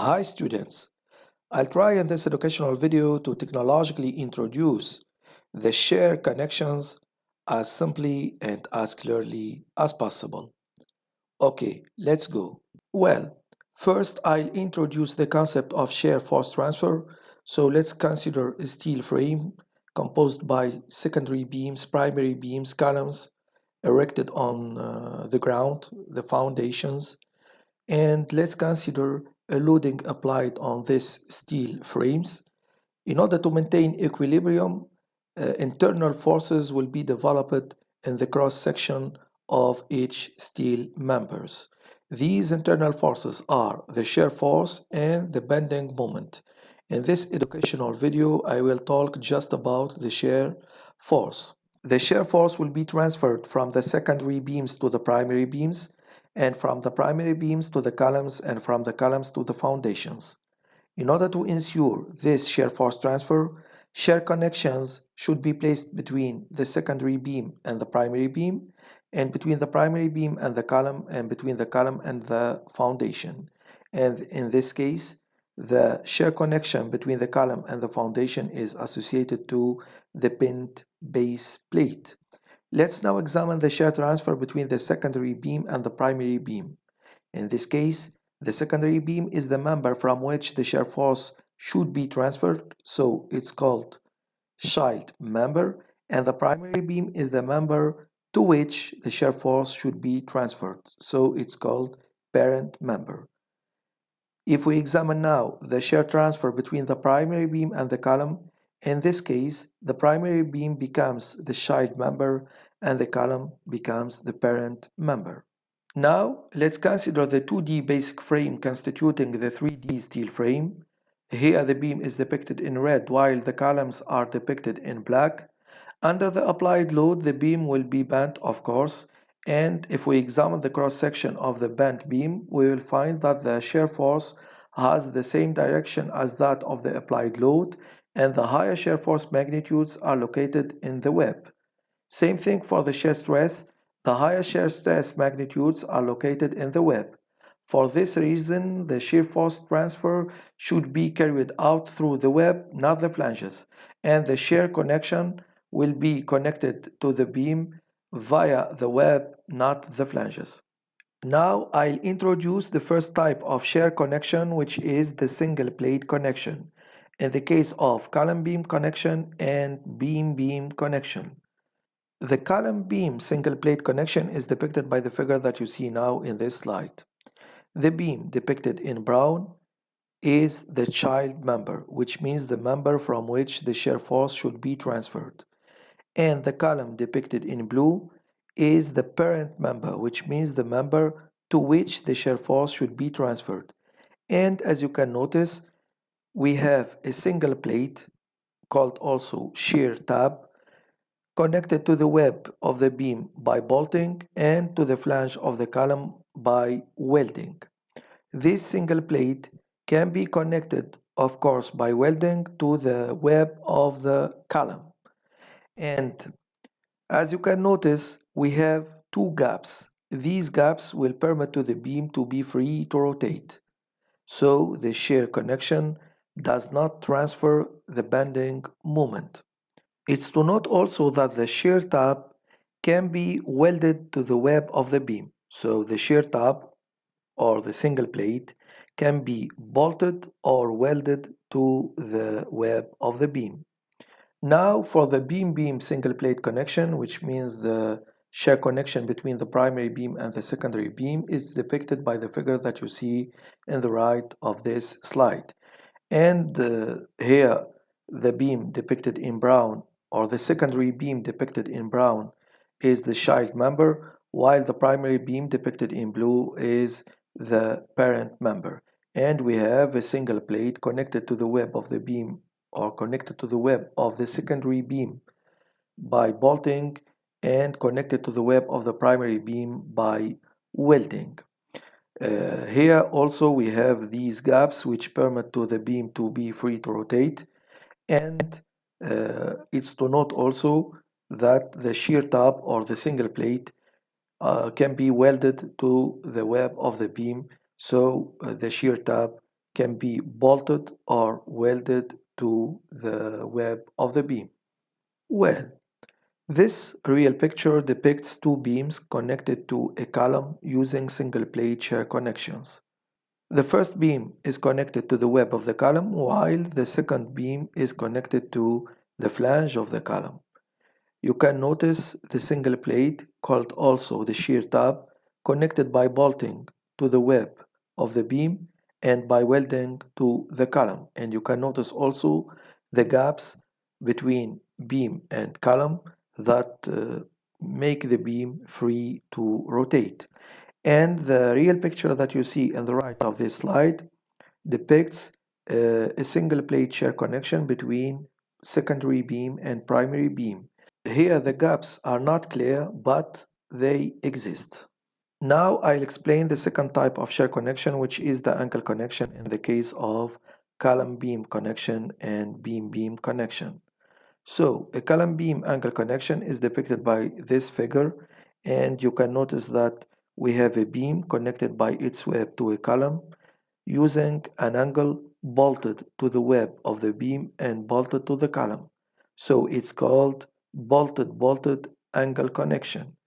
Hi students, I'll try in this educational video to technologically introduce the shear connections as simply and as clearly as possible. Okay, let's go. Well, first I'll introduce the concept of shear force transfer. So let's consider a steel frame composed by secondary beams, primary beams, columns erected on the ground, the foundations, and let's consider a loading applied on these steel frames. In order to maintain equilibrium, internal forces will be developed in the cross section of each steel members. These internal forces are the shear force and the bending moment. In this educational video, I will talk just about the shear force. The shear force will be transferred from the secondary beams to the primary beams, and from the primary beams to the columns, and from the columns to the foundations. In order to ensure this shear force transfer, shear connections should be placed between the secondary beam and the primary beam, and between the primary beam and the column, and between the column and the foundation. And in this case, the shear connection between the column and the foundation is associated to the pinned base plate. Let's now examine the shear transfer between the secondary beam and the primary beam. In this case, the secondary beam is the member from which the shear force should be transferred, so it's called child member, and the primary beam is the member to which the shear force should be transferred, so it's called parent member. If we examine now the shear transfer between the primary beam and the column, in this case, the primary beam becomes the child member and the column becomes the parent member. Now, let's consider the 2D basic frame constituting the 3D steel frame. Here the beam is depicted in red while the columns are depicted in black. Under the applied load, the beam will be bent, of course, and if we examine the cross-section of the bent beam, we will find that the shear force has the same direction as that of the applied load, and the higher shear force magnitudes are located in the web. Same thing for the shear stress. The higher shear stress magnitudes are located in the web. For this reason, the shear force transfer should be carried out through the web, not the flanges, and the shear connection will be connected to the beam via the web, not the flanges. Now I'll introduce the first type of shear connection, which is the single plate connection, in the case of column beam connection and beam beam connection. The column beam single plate connection is depicted by the figure that you see now in this slide. The beam depicted in brown is the child member, which means the member from which the shear force should be transferred. And the column depicted in blue is the parent member, which means the member to which the shear force should be transferred. And as you can notice, we have a single plate called also shear tab connected to the web of the beam by bolting and to the flange of the column by welding. This single plate can be connected, of course, by welding to the web of the column. And as you can notice, we have two gaps. These gaps will permit to the beam to be free to rotate. So the shear connection does not transfer the bending moment. It's to note also that the shear tab can be welded to the web of the beam. So the shear tab or the single plate can be bolted or welded to the web of the beam. Now for the beam-beam single plate connection, which means the shear connection between the primary beam and the secondary beam, is depicted by the figure that you see in the right of this slide. And here the beam depicted in brown, or the secondary beam depicted in brown, is the child member, while the primary beam depicted in blue is the parent member. And we have a single plate connected to the web of the beam or connected to the web of the secondary beam by bolting and connected to the web of the primary beam by welding. Here also we have these gaps which permit to the beam to be free to rotate, and it's to note also that the shear tab or the single plate can be welded to the web of the beam, so the shear tab can be bolted or welded to the web of the beam. Well, this real picture depicts two beams connected to a column using single plate shear connections. The first beam is connected to the web of the column, while the second beam is connected to the flange of the column. You can notice the single plate, called also the shear tab, connected by bolting to the web of the beam and by welding to the column. And you can notice also the gaps between beam and column that make the beam free to rotate. And the real picture that you see on the right of this slide depicts a single plate shear connection between secondary beam and primary beam. Here the gaps are not clear, but they exist. Now I'll explain the second type of shear connection, which is the angle connection in the case of column beam connection and beam beam connection. So a column beam angle connection is depicted by this figure, and you can notice that we have a beam connected by its web to a column using an angle bolted to the web of the beam and bolted to the column. So it's called bolted angle connection.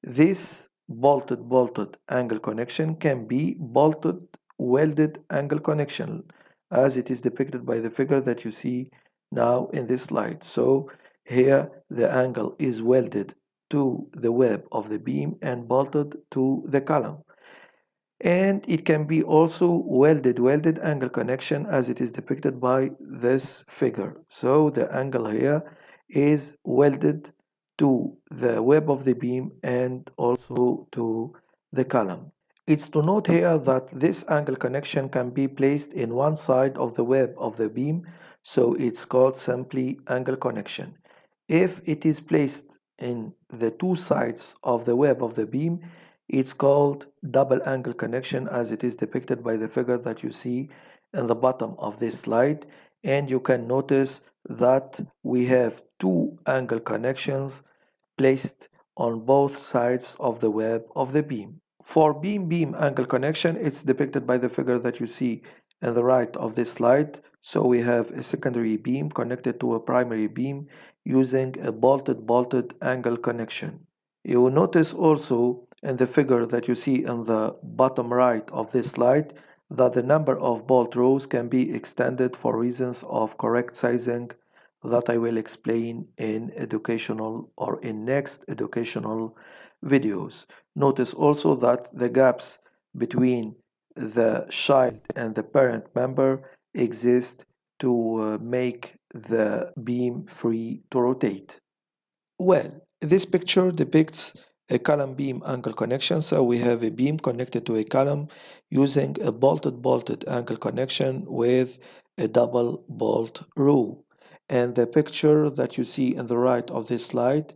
This bolted angle connection can be bolted welded angle connection, as it is depicted by the figure that you see now in this slide. So here the angle is welded to the web of the beam and bolted to the column. And it can be also welded angle connection, as it is depicted by this figure. So the angle here is welded to the web of the beam and also to the column. It's to note here that this angle connection can be placed in one side of the web of the beam, so it's called simply angle connection. If it is placed in the two sides of the web of the beam, it's called double angle connection, as it is depicted by the figure that you see in the bottom of this slide. And you can notice that we have two angle connections placed on both sides of the web of the beam. For beam-beam angle connection, it's depicted by the figure that you see on the right of this slide. So we have a secondary beam connected to a primary beam using a bolted angle connection. You will notice also in the figure that you see on the bottom right of this slide that the number of bolt rows can be extended for reasons of correct sizing that I will explain in educational or in next educational videos. Notice also that the gaps between the child and the parent member exist to make the beam free to rotate. Well, this picture depicts a column beam angle connection. So we have a beam connected to a column using a bolted angle connection with a double bolt row. And the picture that you see on the right of this slide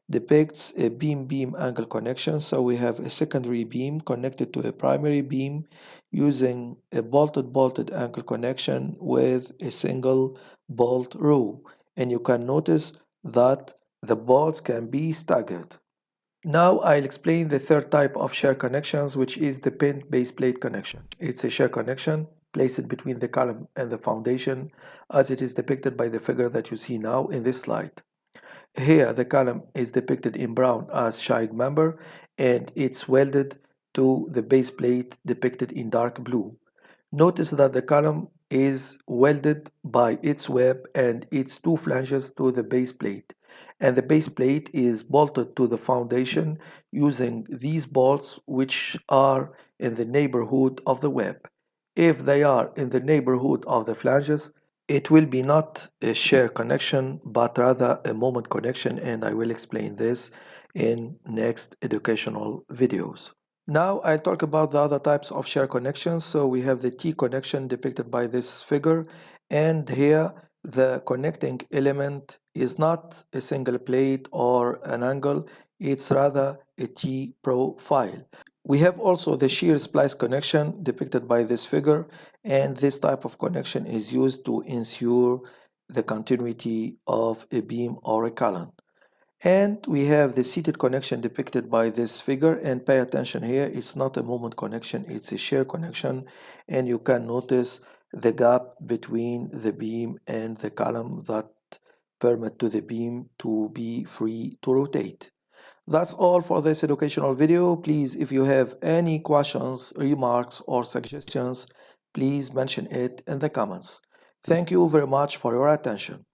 depicts a beam angle connection. So we have a secondary beam connected to a primary beam using a bolted angle connection with a single bolt row. And you can notice that the bolts can be staggered. Now I'll explain the third type of shear connections, which is the pinned base plate connection. It's a shear connection placed between the column and the foundation, as it is depicted by the figure that you see now in this slide. Here the column is depicted in brown as child member, and it's welded to the base plate depicted in dark blue. Notice that the column is welded by its web and its two flanges to the base plate, and the base plate is bolted to the foundation using these bolts, which are in the neighborhood of the web. If they are in the neighborhood of the flanges, it will be not a shear connection but rather a moment connection, and I will explain this in next educational videos. Now I'll talk about the other types of shear connections. So we have the T connection depicted by this figure, and here the connecting element is not a single plate or an angle, it's rather a T profile. We have also the shear splice connection depicted by this figure, and this type of connection is used to ensure the continuity of a beam or a column. And we have the seated connection depicted by this figure, and pay attention here, it's not a moment connection, it's a shear connection, and you can notice the gap between the beam and the column that permit to the beam to be free to rotate. That's all for this educational video. Please, if you have any questions, remarks, or suggestions, please mention it in the comments. Thank you very much for your attention.